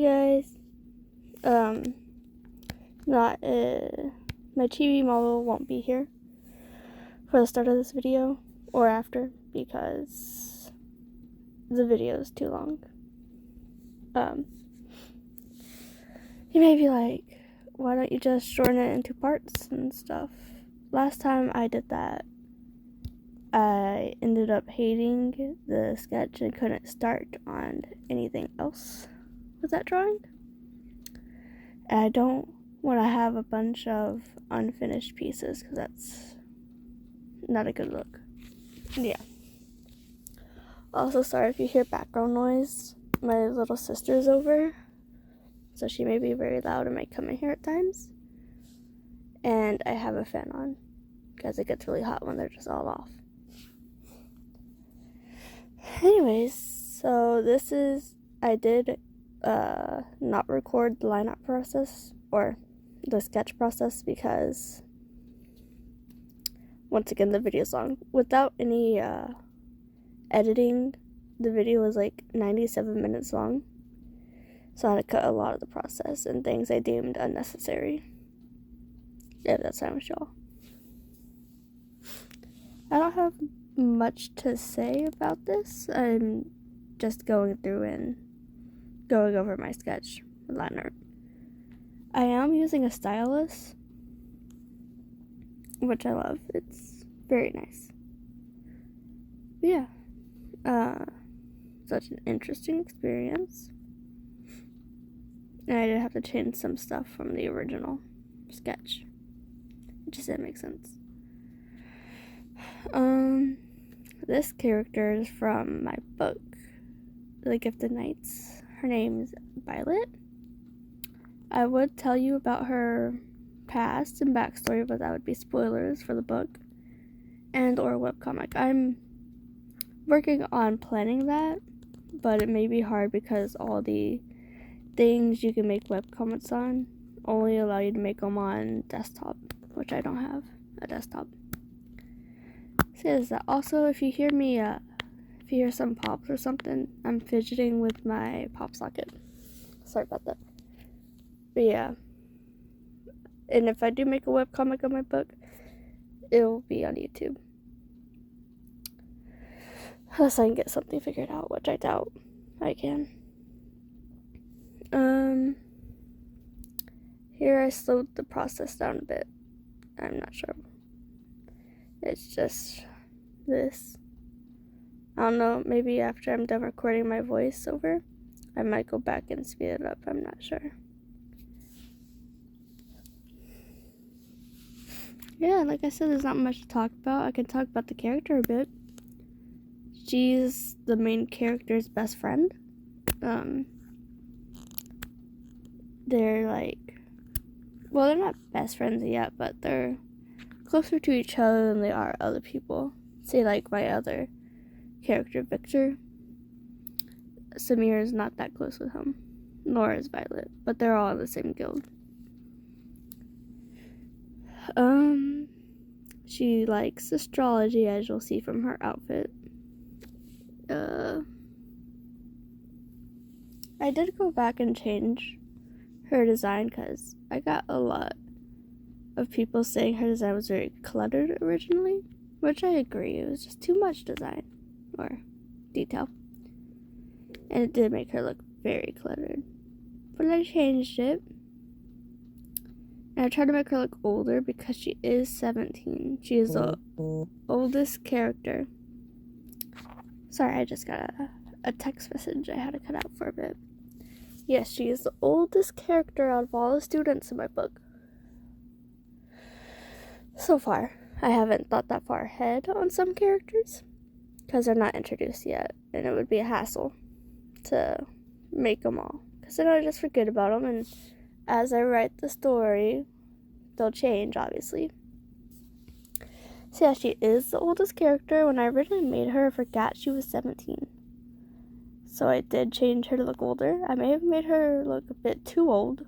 Hey guys, not my TV model won't be here for the start of this video or after because the video is too long. You may be like, why don't you just shorten it into parts and stuff? Last time I did that, I ended up hating the sketch and couldn't start on anything else with that drawing. And I don't want to have a bunch of unfinished pieces because that's not a good look. Yeah. Also, sorry if you hear background noise. My little sister's over, so she may be very loud and might come in here at times. And I have a fan on because it gets really hot when they're just all off. Anyways, so this is, I did not record the line-up process or the sketch process because once again the video's long. Without any editing, the video was like 97 minutes long, so I had to cut a lot of the process and things I deemed unnecessary, if that's fine with y'all. I don't have much to say about this. I'm just going through and going over my sketch with line art. I am using a stylus, which I love. It's very nice. But yeah, such an interesting experience. And I did have to change some stuff from the original sketch. It just didn't make sense. This character is from my book, The Gifted Knights. Her name's Violet. I would tell you about her past and backstory, but that would be spoilers for the book and or webcomic. I'm working on planning that, but it may be hard because all the things you can make webcomics on only allow you to make them on desktop, which I don't have a desktop. Says that also, if you hear me, if you hear some pops or something, I'm fidgeting with my pop socket. Sorry about that. But yeah, and if I do make a webcomic of my book, it'll be on YouTube. Unless I can get something figured out, which I doubt I can. Here I slowed the process down a bit. I'm not sure. It's just this. I don't know, maybe after I'm done recording my voiceover, I might go back and speed it up. I'm not sure. Yeah, like I said, there's not much to talk about. I can talk about the character a bit. She's the main character's best friend. They're like, well, they're not best friends yet, but they're closer to each other than they are other people. Say like my other character, Victor. Samir is not that close with him, nor is Violet, but they're all in the same guild. She likes astrology, as you'll see from her outfit. I did go back and change her design because I got a lot of people saying her design was very cluttered originally, which I agree. It was just too much design or detail, and it did make her look very cluttered. But I changed it, and I tried to make her look older because she is 17. She is the oldest character. Sorry, I just got a text message I had to cut out for a bit. Yes, she is the oldest character out of all the students in my book. So far, I haven't thought that far ahead on some characters because they're not introduced yet, and it would be a hassle to make them all because then I just forget about them, and as I write the story, they'll change, obviously. So yeah, she is the oldest character. When I originally made her, I forgot she was 17. So I did change her to look older. I may have made her look a bit too old.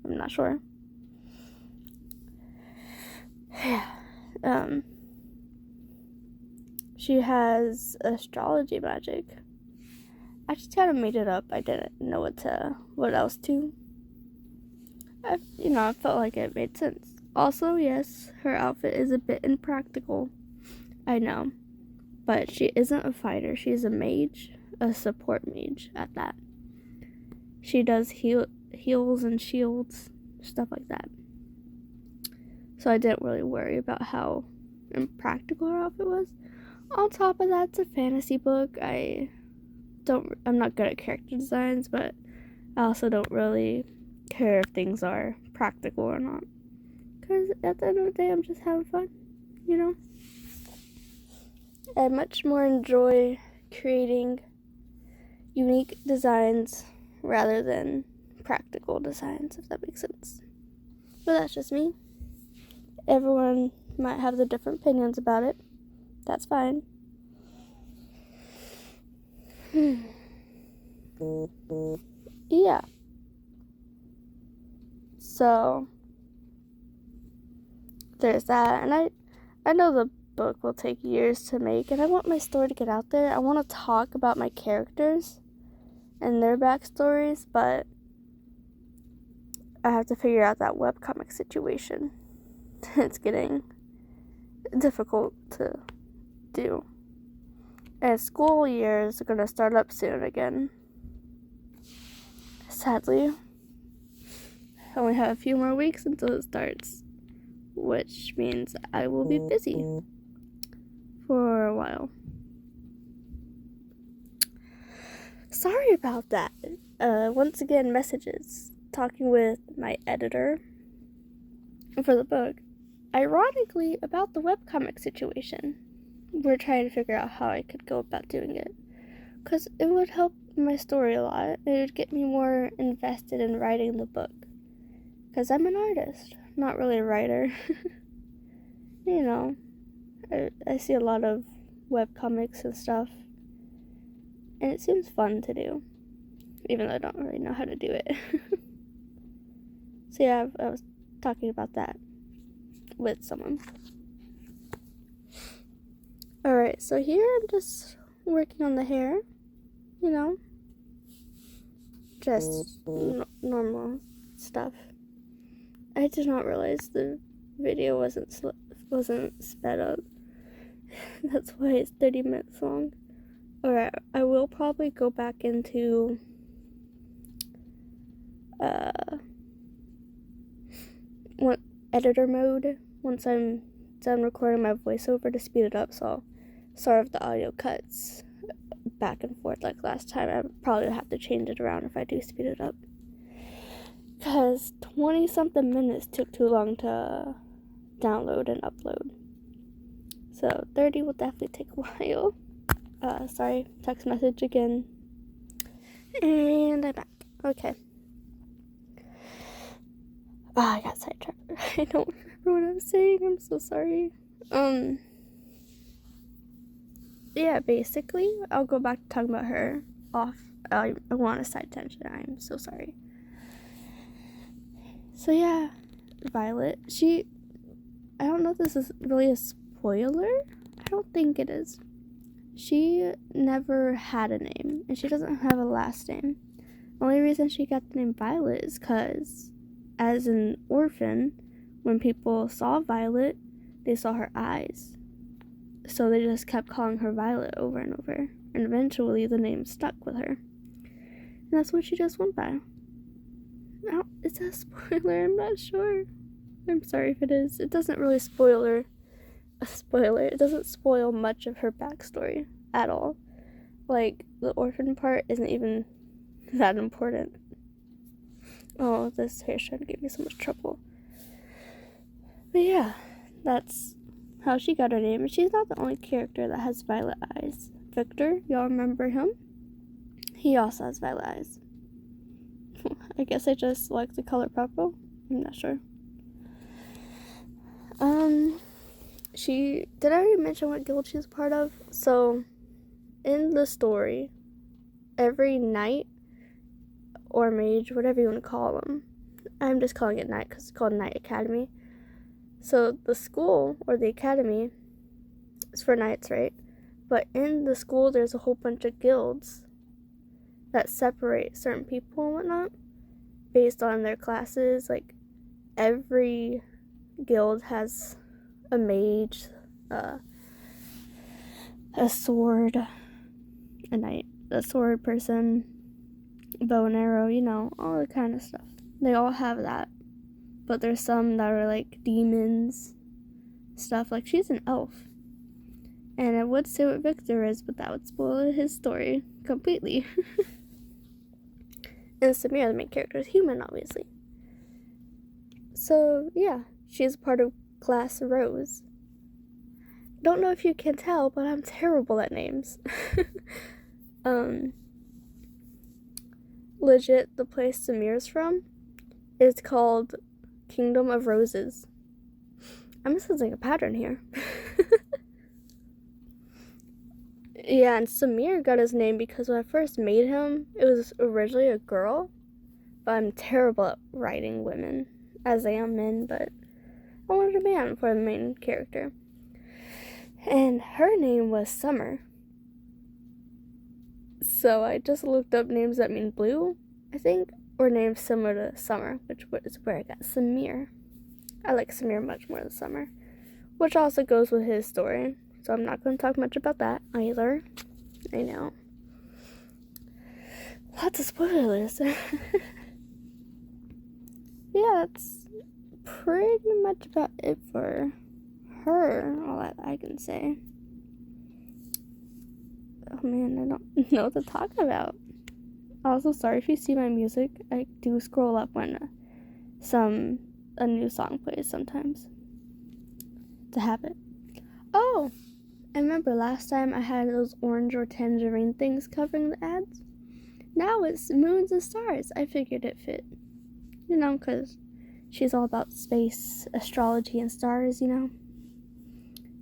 I'm not sure. She has astrology magic. I just kind of made it up. I didn't know what else to. I felt like it made sense. Also, yes, her outfit is a bit impractical. I know. But she isn't a fighter. She's a mage. A support mage at that. She does heals and shields. Stuff like that. So I didn't really worry about how impractical her outfit was. On top of that, it's a fantasy book. I'm not good at character designs, but I also don't really care if things are practical or not. Because at the end of the day, I'm just having fun, I much more enjoy creating unique designs rather than practical designs, if that makes sense. But that's just me. Everyone might have their different opinions about it. That's fine. Yeah. So there's that, and I know the book will take years to make, and I want my story to get out there. I want to talk about my characters and their backstories, but I have to figure out that webcomic situation. It's getting difficult to do. And school years are going to start up soon again. Sadly, I only have a few more weeks until it starts, which means I will be busy for a while. Sorry about that. Once again, messages. Talking with my editor for the book. Ironically, about the webcomic situation. We're trying to figure out how I could go about doing it. Because it would help my story a lot. It would get me more invested in writing the book. Because I'm an artist, not really a writer. I see a lot of webcomics and stuff. And it seems fun to do. Even though I don't really know how to do it. So yeah, I was talking about that with someone. Alright, so here I'm just working on the hair, just normal stuff. I did not realize the video wasn't sped up. That's why it's 30 minutes long. Alright, I will probably go back into editor mode once I'm done recording my voiceover to speed it up, so sorry if the audio cuts back and forth like last time. I probably have to change it around if I do speed it up, because 20 something minutes took too long to download and upload, so 30 will definitely take a while. Sorry, text message again, and I'm back. Okay. I got sidetracked. I don't remember what I was saying. I'm so sorry. Yeah, basically, I'll go back to talking about her off. I want a side tangent. I'm so sorry. So yeah, Violet. I don't know if this is really a spoiler. I don't think it is. She never had a name, and she doesn't have a last name. The only reason she got the name Violet is because, as an orphan, when people saw Violet, they saw her eyes. So they just kept calling her Violet over and over. And eventually the name stuck with her. And that's what she just went by. Now, is that a spoiler? I'm not sure. I'm sorry if it is. It doesn't really spoiler. It doesn't spoil much of her backstory at all. Like, the orphan part isn't even that important. Oh, this hair strand gave me so much trouble. But yeah, that's how she got her name. And she's not the only character that has violet eyes. Victor, y'all remember him? He also has violet eyes. I guess I just like the color purple. I'm not sure. Did I already mention what guild she's part of? So, in the story, every knight or mage, whatever you want to call them, I'm just calling it knight because it's called Knight Academy. So the school or the academy is for knights, right? But in the school there's a whole bunch of guilds, that separate certain people and whatnot based on their classes. Like, every guild has a mage, a sword, a knight, a sword person, bow and arrow, you know, all the kind of stuff. They all have that. But there's some that are like demons, stuff. Like, she's an elf. And I would say what Victor is, but that would spoil his story completely. And Samir, the main character, is human, obviously. So, yeah, she's part of Class Rose. Don't know if you can tell, but I'm terrible at names. Legit, the place Samir's from is called Kingdom of Roses. I'm sensing a pattern here. Yeah, and Samir got his name because when I first made him, it was originally a girl. But I'm terrible at writing women, as I am men, but I wanted a man for the main character. And her name was Summer. So I just looked up names that mean blue, I think, or names similar to Summer, which is where I got Samir. I like Samir much more than Summer, which also goes with his story. So I'm not going to talk much about that either. I know. Lots of spoilers. Yeah, that's pretty much about it for her, all that I can say. Oh man, I don't know what to talk about. Also, sorry if you see my music. I do scroll up when a new song plays sometimes. It's a habit. Oh, I remember last time I had those orange or tangerine things covering the ads. Now it's moons and stars. I figured it fit. You know, because she's all about space, astrology, and stars, you know.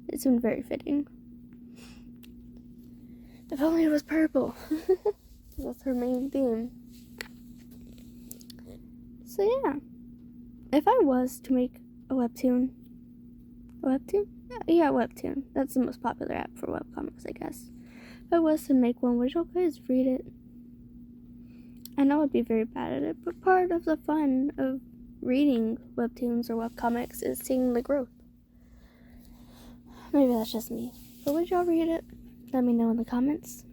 It's been very fitting. If only it was purple. That's her main theme. So yeah. If I was to make a webtoon? Yeah, webtoon. That's the most popular app for webcomics, I guess. If I was to make one, would you guys read it? I know I'd be very bad at it, but part of the fun of reading webtoons or webcomics is seeing the growth. Maybe that's just me. But would y'all read it? Let me know in the comments.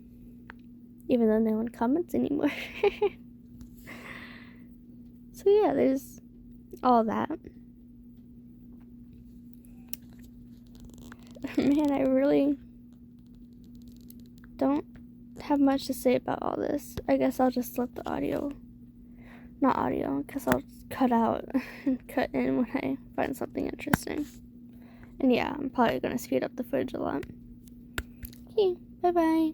Even though no one comments anymore. So yeah, there's all that. Man, I really don't have much to say about all this. I guess I'll just let the audio, not audio, because I'll cut out and cut in when I find something interesting. And yeah, I'm probably going to speed up the footage a lot. Okay, bye-bye.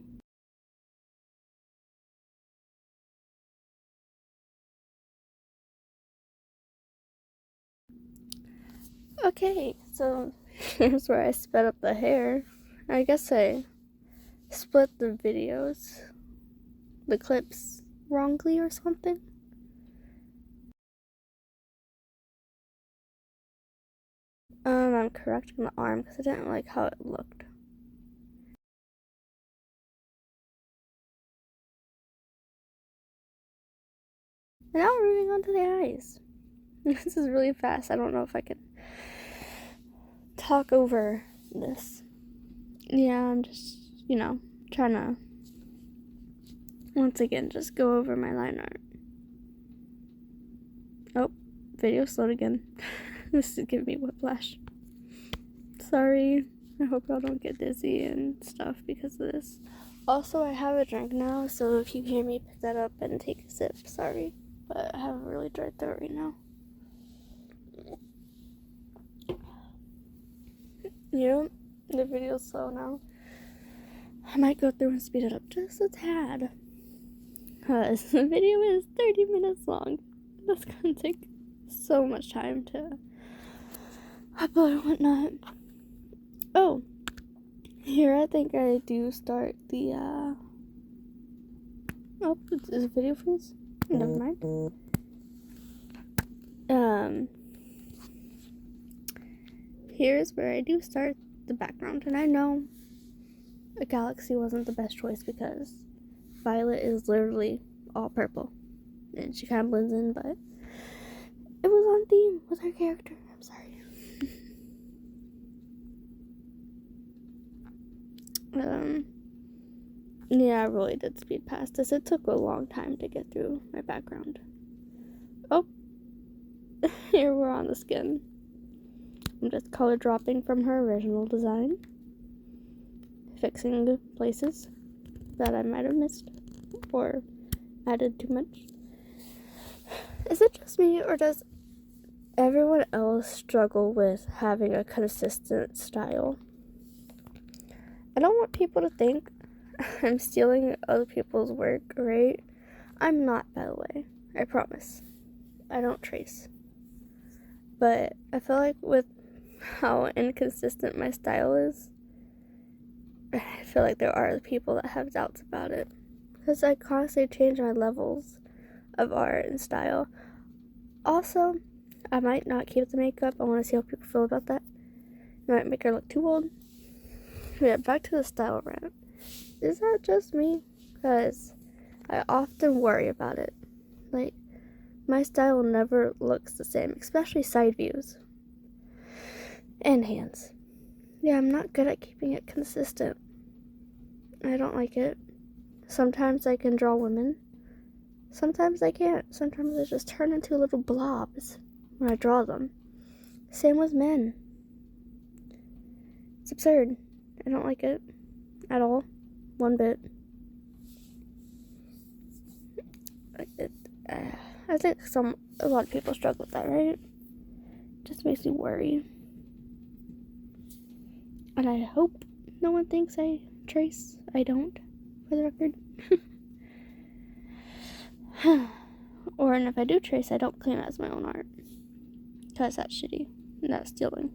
Okay, so here's where I sped up the hair. I guess I split the videos, the clips, wrongly or something. I'm correcting the arm because I didn't like how it looked. And now we're moving on to the eyes. This is really fast. I don't know if I can talk over this. Yeah, I'm just, trying to, once again, just go over my line art. Oh, video slowed again. This is giving me whiplash. Sorry. I hope y'all don't get dizzy and stuff because of this. Also, I have a drink now, so if you hear me pick that up and take a sip, sorry. But I have a really dry throat right now. The video's slow now. I might go through and speed it up just a tad. Because the video is 30 minutes long. That's gonna take so much time to upload and whatnot. Oh, here I think I do start the, oh, is it video freeze? Never mind. Here's where I do start the background, and I know a galaxy wasn't the best choice because Violet is literally all purple. And she kind of blends in, but it was on theme with her character. I'm sorry. Yeah, I really did speed past this. It took a long time to get through my background. Oh, here we're on the skin. I'm just color dropping from her original design, fixing the places that I might have missed or added too much. Is it just me, or does everyone else struggle with having a consistent style? I don't want people to think I'm stealing other people's work, right? I'm not, by the way. I promise. I don't trace. But I feel like with how inconsistent my style is, I feel like there are people that have doubts about it. Because I constantly change my levels of art and style. Also, I might not keep the makeup. I want to see how people feel about that. I might make her look too old. Yeah, back to the style rant. Is that just me? Because I often worry about it. Like, my style never looks the same, especially side views. And hands. Yeah, I'm not good at keeping it consistent. I don't like it. Sometimes I can draw women. Sometimes I can't. Sometimes I just turn into little blobs when I draw them. Same with men. It's absurd. I don't like it at all. One bit. I think a lot of people struggle with that, right? Just makes me worry. And I hope no one thinks I trace. I don't, for the record. Or, and if I do trace, I don't claim it as my own art. Because that's shitty. And that's stealing.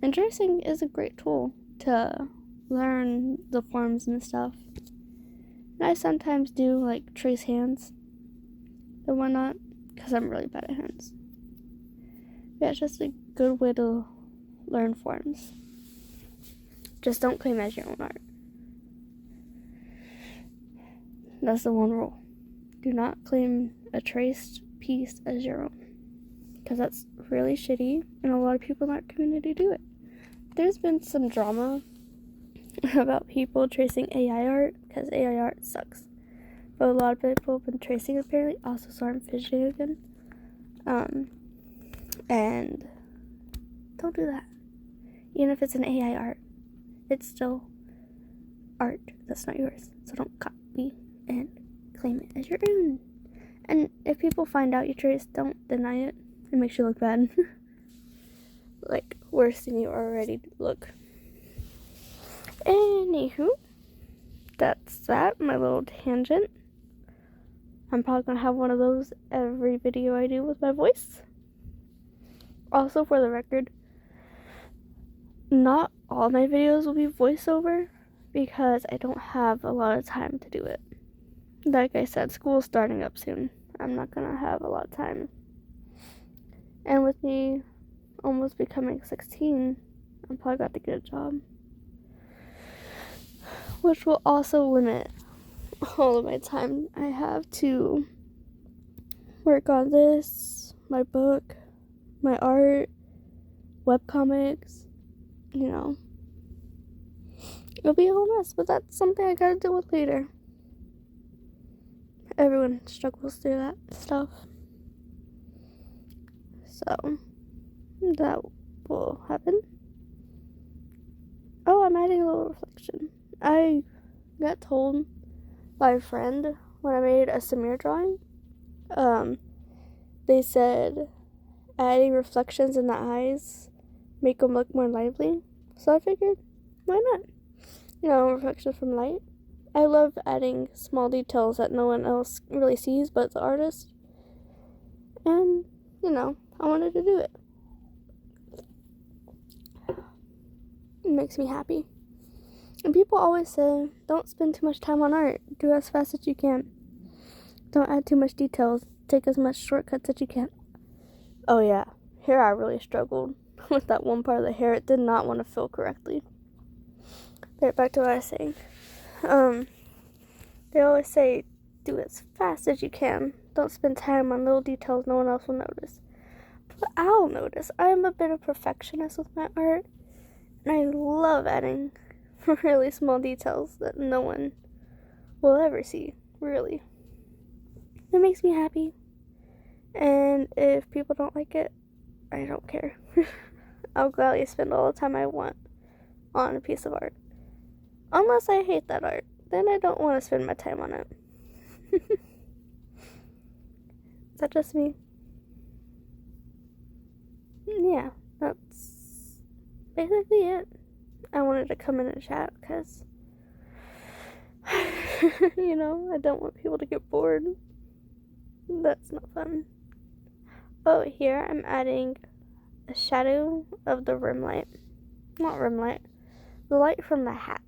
And tracing is a great tool to learn the forms and stuff. And I sometimes do, like, trace hands and whatnot. Because I'm really bad at hands. Yeah, it's just a good way to learn forms. Just don't claim it as your own art. That's the one rule. Do not claim a traced piece as your own. Because that's really shitty, and a lot of people in our community do it. There's been some drama about people tracing AI art, because AI art sucks. But a lot of people have been tracing it apparently. Also, sorry, I'm fidgeting again. And don't do that. Even if it's an AI art, it's still art that's not yours. So don't copy and claim it as your own. And if people find out you traced, don't deny it. It makes you look bad. Like, worse than you already look. Anywho, that's that, my little tangent. I'm probably going to have one of those every video I do with my voice. Also, for the record, not all my videos will be voiceover because I don't have a lot of time to do it. Like I said, school's starting up soon. I'm not going to have a lot of time. And with me almost becoming 16, I'm probably about to get a job. Which will also limit all of my time I have to work on this, my book, my art, webcomics, you know. It'll be a whole mess, but that's something I gotta deal with later. Everyone struggles through that stuff. So, that will happen. Oh, I'm adding a little reflection. I got told by a friend when I made a Samir drawing, they said adding reflections in the eyes make them look more lively. So I figured, why not? You know, reflections from light. I love adding small details that no one else really sees but the artist. And, you know, I wanted to do it. It makes me happy. And people always say, don't spend too much time on art. Do as fast as you can. Don't add too much details. Take as much shortcuts as you can. Oh yeah, here I really struggled with that one part of the hair. It did not want to fill correctly. Right, back to what I was saying. They always say, do it as fast as you can. Don't spend time on little details no one else will notice. But I'll notice. I am a bit of a perfectionist with my art, and I love adding really small details that no one will ever see, really. It makes me happy. And if people don't like it, I don't care. I'll gladly spend all the time I want on a piece of art. Unless I hate that art, then I don't want to spend my time on it. Is that just me? Yeah, that's basically it. I wanted to come in and chat because, you know, I don't want people to get bored. That's not fun. Oh, here I'm adding a shadow of the rim light. Not rim light. The light from the hat.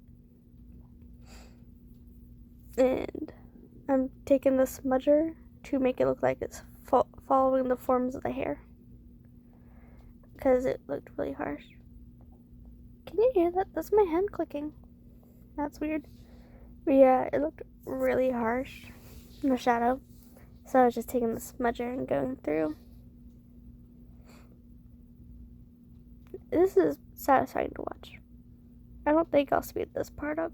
And I'm taking the smudger to make it look like it's following the forms of the hair. Because it looked really harsh. Can you hear that? That's my hand clicking. That's weird. But yeah, it looked really harsh in the shadow. So I was just taking the smudger and going through. This is satisfying to watch. I don't think I'll speed this part up.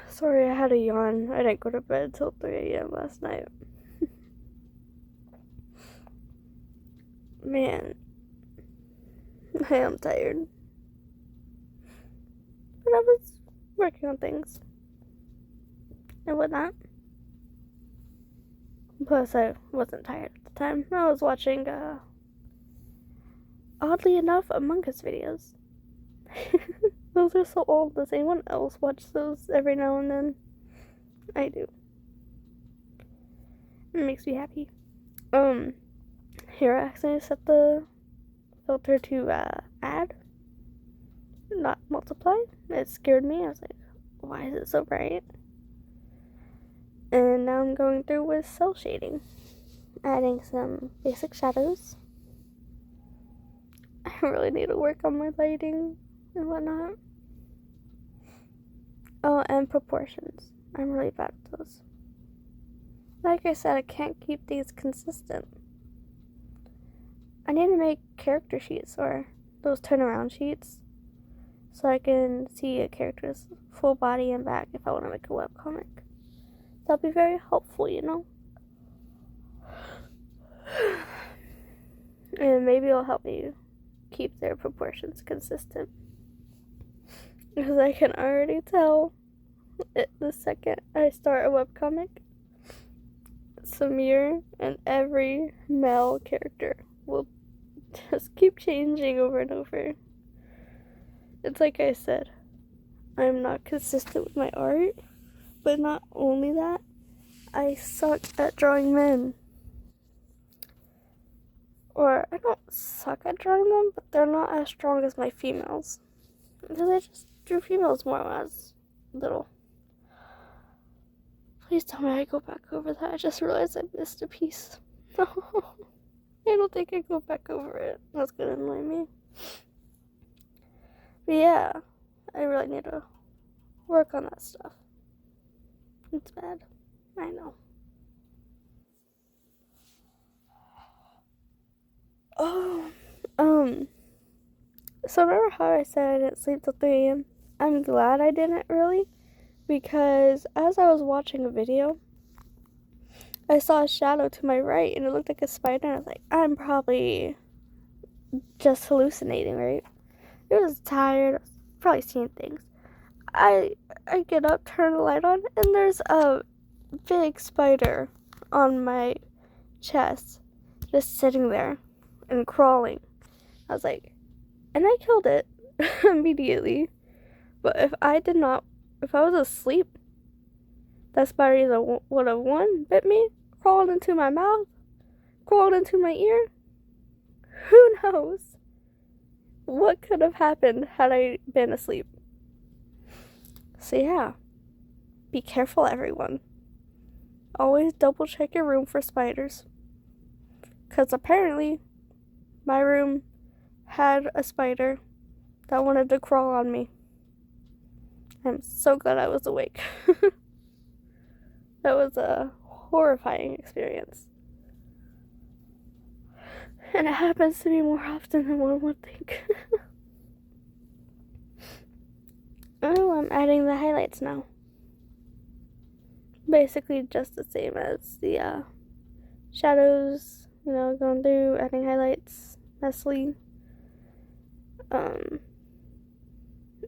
Sorry, I had a yawn. I didn't go to bed till 3 a.m. last night. Man, I am tired. But I was working on things and whatnot. Plus, I wasn't tired at the time. I was watching, oddly enough, Among Us videos. Those are so old. Does anyone else watch those every now and then? I do. It makes me happy. Here I accidentally set the filter to add, not multiply. It scared me. I was like, why is it so bright? And now I'm going through with cell shading, adding some basic shadows. I really need to work on my lighting and whatnot. Oh, and proportions. I'm really bad at those. Like I said, I can't keep these consistent. I need to make character sheets or those turnaround sheets so I can see a character's full body and back if I want to make a webcomic. That'll be very helpful, you know? And maybe it'll help me keep their proportions consistent. Because I can already tell the second I start a webcomic, Samir and every male character will just keep changing over and over. It's like I said, I'm not consistent with my art, but not only that, I suck at drawing men. Or, I don't suck at drawing them, but they're not as strong as my females. Because I just drew females more when I was little. Please tell me I go back over that. I just realized I missed a piece. No. I don't think I go back over it. That's gonna annoy me. But yeah, I really need to work on that stuff. It's bad. I know. Oh, so remember how I said I didn't sleep till 3 a.m.? I'm glad I didn't really, because as I was watching a video, I saw a shadow to my right and it looked like a spider, and I was like, I'm probably just hallucinating, right? I was tired, I was probably seeing things. I get up, turn the light on, and there's a big spider on my chest, just sitting there and crawling. I was like, and I killed it immediately. But if I was asleep, that spider either would have bit me, crawled into my mouth, crawled into my ear. Who knows what could have happened had I been asleep? So yeah, be careful, everyone. Always double check your room for spiders. Because apparently my room had a spider that wanted to crawl on me. I'm so glad I was awake. That was a horrifying experience. And it happens to me more often than one would think. Oh, I'm adding the highlights now. Basically just the same as the shadows, going through, adding highlights, messily.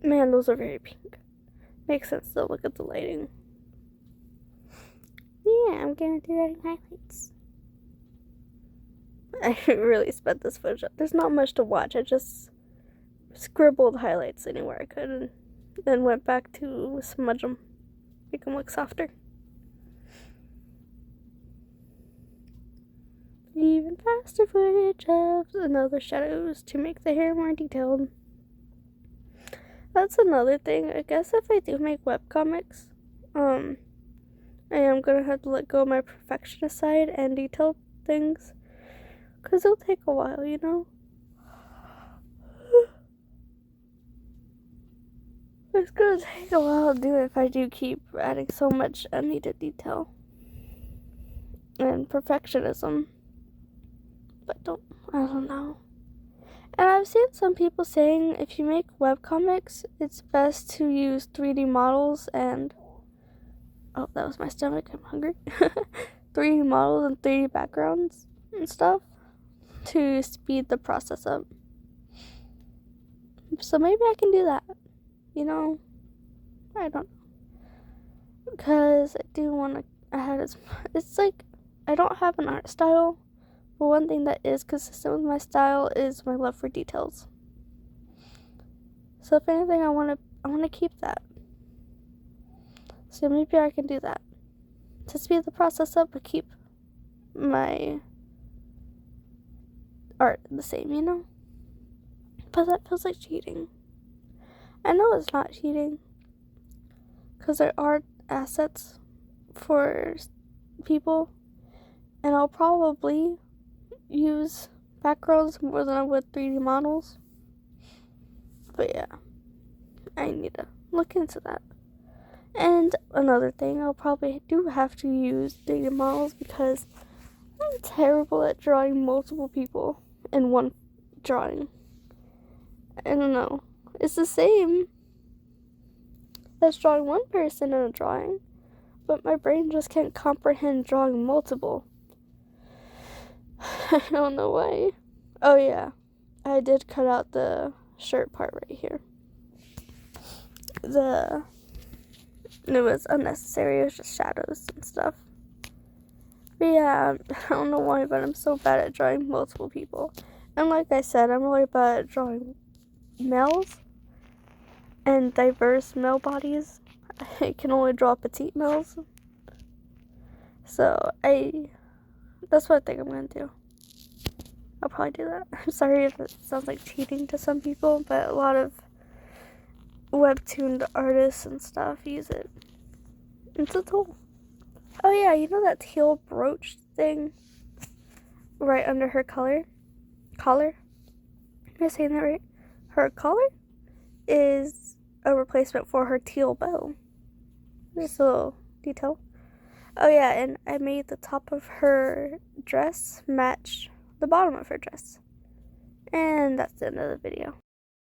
Man, those are very pink. Makes sense though, look at the lighting. Yeah, I'm gonna do adding highlights. I really sped this footage up. There's not much to watch. I just scribbled highlights anywhere I could and then went back to smudge them, make them look softer. Even faster footage of another shadows to make the hair more detailed. That's another thing. I guess if I do make webcomics, I am gonna have to let go of my perfectionist side and detail things, because it'll take a while, It's gonna take a while to do it if I do keep adding so much unneeded detail and perfectionism. But I don't know. And I've seen some people saying if you make webcomics, it's best to use 3D models and... Oh, that was my stomach. I'm hungry. 3D models and 3D backgrounds and stuff to speed the process up. So maybe I can do that. I don't know. Because I do want to add it's like I don't have an art style. But one thing that is consistent with my style is my love for details. So if anything, I want to keep that. So maybe I can do that to speed the process up, but keep my art the same, But that feels like cheating. I know it's not cheating, because there are assets for people, and I'll probably use backgrounds more than I would 3D models. But yeah, I need to look into that. And another thing, I'll probably do have to use 3D models because I'm terrible at drawing multiple people in one drawing. I don't know. It's the same as drawing one person in a drawing, but my brain just can't comprehend drawing multiple. I don't know why. Oh yeah, I did cut out the shirt part right here. It was unnecessary. It was just shadows and stuff. But yeah, I don't know why, but I'm so bad at drawing multiple people. And like I said, I'm really bad at drawing males and diverse male bodies. I can only draw petite males. So that's what I think I'm gonna do. I'll probably do that. I'm sorry if it sounds like cheating to some people, but a lot of webtooned artists and stuff use it. It's a tool. Oh yeah, that teal brooch thing right under her collar? Am I saying that right? Her collar is a replacement for her teal bow. This little detail. Oh yeah, and I made the top of her dress match the bottom of her dress. And that's the end of the video.